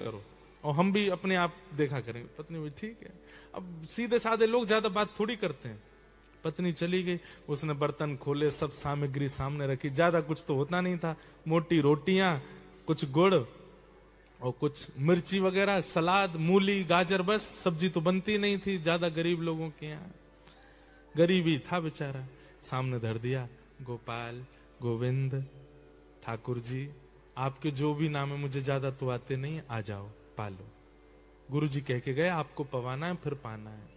करो और हम भी अपने आप देखा करेंगे। पत्नी भी ठीक है। अब सीधे साधे लोग ज्यादा बात थोड़ी करते हैं। पत्नी चली गई, उसने बर्तन खोले, सब सामग्री सामने रखी। ज्यादा कुछ तो होता नहीं था, मोटी रोटियां, कुछ गुड़ और कुछ मिर्ची वगैरह, सलाद, मूली, गाजर, बस। सब्जी तो बनती नहीं थी ज्यादा गरीब लोगों के यहाँ, गरीबी था बेचारा। सामने धर दिया, गोपाल, गोविंद, ठाकुर जी, आपके जो भी नाम है मुझे ज्यादा तो आते नहीं, आ जाओ पालो। गुरुजी कह के गए आपको पवाना है फिर पाना है।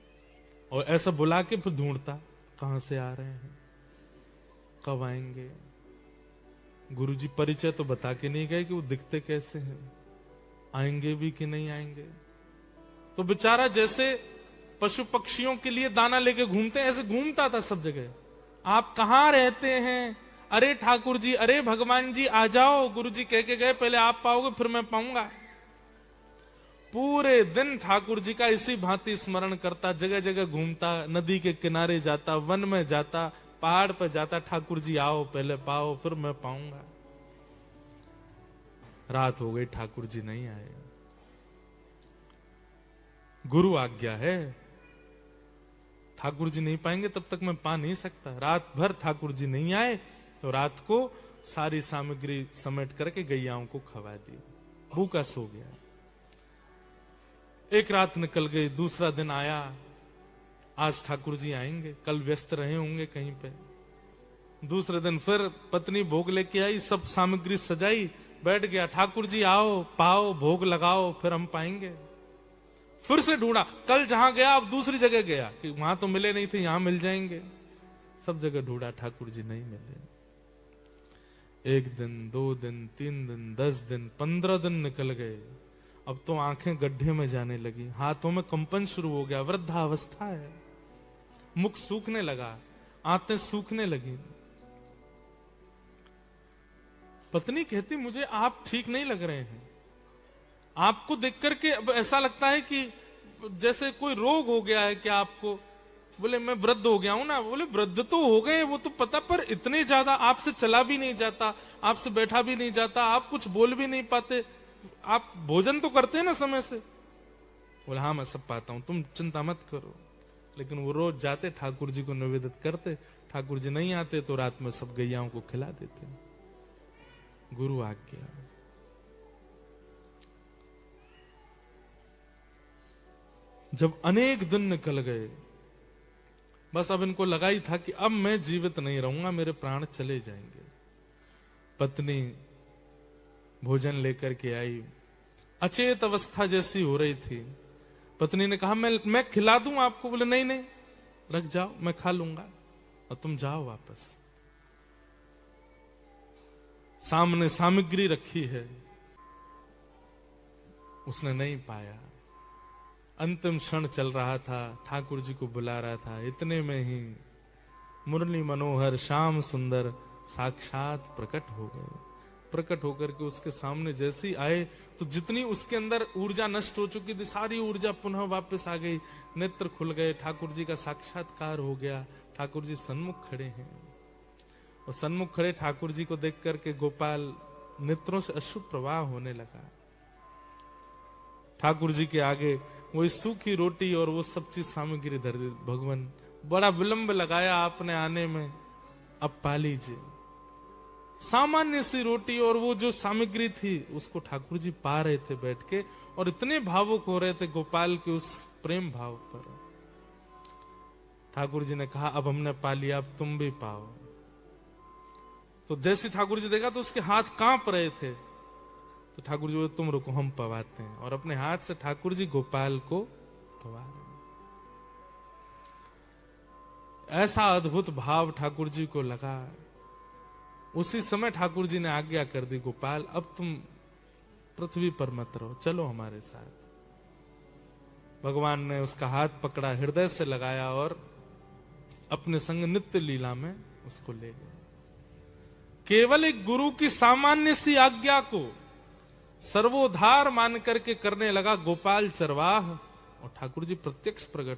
और ऐसा बुला के फिर ढूंढता कहां से आ रहे हैं, कब आएंगे। गुरुजी परिचय तो बता के नहीं गए कि वो दिखते कैसे हैं, आएंगे भी कि नहीं आएंगे। तो बेचारा जैसे पशु पक्षियों के लिए दाना लेके घूमते हैं, ऐसे घूमता था सब जगह। आप कहां रहते हैं? अरे ठाकुर जी, अरे भगवान जी, आ जाओ। गुरुजी कह के गए पहले आप पाओगे फिर मैं पाऊंगा। पूरे दिन ठाकुर जी का इसी भांति स्मरण करता, जगह जगह घूमता, नदी के किनारे जाता, वन में जाता, पहाड़ पर जाता। ठाकुर जी आओ, पहले पाओ फिर मैं पाऊंगा। रात हो गई, ठाकुर जी नहीं आए। गुरु आज्ञा है, ठाकुर जी नहीं पाएंगे तब तक मैं पा नहीं सकता। रात भर ठाकुर जी नहीं आए तो रात को सारी सामग्री समेट करके गैयाओं को खवा दी, भूखा सो गया। एक रात निकल गई, दूसरा दिन आया, आज ठाकुर जी आएंगे, कल व्यस्त रहे होंगे कहीं पे। दूसरे दिन फिर पत्नी भोग लेके आई, सब सामग्री सजाई, बैठ गया, ठाकुर जी आओ, पाओ, भोग लगाओ, फिर हम पाएंगे। फिर से ढूंढा, कल जहां गया अब दूसरी जगह गया कि वहां तो मिले नहीं थे, यहां मिल जाएंगे। सब जगह ढूंढा, ठाकुर जी नहीं मिले। 1 दिन, 2 दिन, 3 दिन, 10 दिन, 15 दिन निकल गए। अब तो आंखें गड्ढे में जाने लगी, हाथों में कंपन शुरू हो गया, वृद्धावस्था है, मुख सूखने लगा, आंतें सूखने लगी। पत्नी कहती मुझे आप ठीक नहीं लग रहे हैं, आपको देख करके अब ऐसा लगता है कि जैसे कोई रोग हो गया है क्या आपको। बोले मैं वृद्ध हो गया हूं ना। बोले वृद्ध तो हो गए वो तो पता, पर इतने ज्यादा आपसे चला भी नहीं जाता, आपसे बैठा भी नहीं जाता, आप कुछ बोल भी नहीं पाते, आप भोजन तो करते हैं ना समय से। बोले हाँ मैं सब पाता हूं, तुम चिंता मत करो। लेकिन वो रोज जाते, ठाकुर जी को निवेदित करते, ठाकुर जी नहीं आते तो रात में सब गैयाओं को खिला देते। गुरु आज्ञा। जब अनेक दिन निकल गए, बस अब इनको लगा ही था कि अब मैं जीवित नहीं रहूंगा, मेरे प्राण चले जाएंगे। पत्नी भोजन लेकर के आई, अचेत अवस्था जैसी हो रही थी। पत्नी ने कहा मैं खिला दूं आपको। बोले नहीं नहीं, रख जाओ, मैं खा लूंगा और तुम जाओ वापस। सामने सामग्री रखी है, उसने नहीं पाया। अंतिम क्षण चल रहा था, ठाकुर जी को बुला रहा था। इतने में ही मुरली मनोहर श्याम सुंदर साक्षात प्रकट हो गए। प्रकट होकर के उसके सामने जैसे ही आए तो जितनी उसके अंदर ऊर्जा नष्ट हो चुकी थी, सारी ऊर्जा पुनः वापस आ गई। नेत्र खुल गए, ठाकुर जी का साक्षात्कार हो गया। ठाकुर जी सन्मुख खड़े हैं और सन्मुख खड़े ठाकुर जी को देख करके गोपाल नेत्रों से अश्रु प्रवाह होने लगा। ठाकुर जी के आगे वो सूखी रोटी और वो सब चीज सामग्री धर दी। भगवान बड़ा विलंब लगाया आपने आने में, अब पा लीजिए। सामान्य सी रोटी और वो जो सामग्री थी उसको ठाकुर जी पा रहे थे बैठ के, और इतने भावुक हो रहे थे गोपाल के उस प्रेम भाव पर। ठाकुर जी ने कहा अब हमने पा लिया, अब तुम भी पाओ। तो जैसे ठाकुर जी देखा तो उसके हाथ कांप रहे थे। तो ठाकुर जी बोले तुम रुको, हम पवाते हैं। और अपने हाथ से ठाकुर जी गोपाल को पवा रहे। ऐसा अद्भुत भाव ठाकुर जी को लगा। उसी समय ठाकुर जी ने आज्ञा कर दी, गोपाल अब तुम पृथ्वी पर मत रहो, चलो हमारे साथ। भगवान ने उसका हाथ पकड़ा, हृदय से लगाया और अपने संग नित्य लीला में उसको ले गए। केवल एक गुरु की सामान्य सी आज्ञा को सर्वोधार मान करके करने लगा गोपाल चरवाह, और ठाकुर जी प्रत्यक्ष प्रकट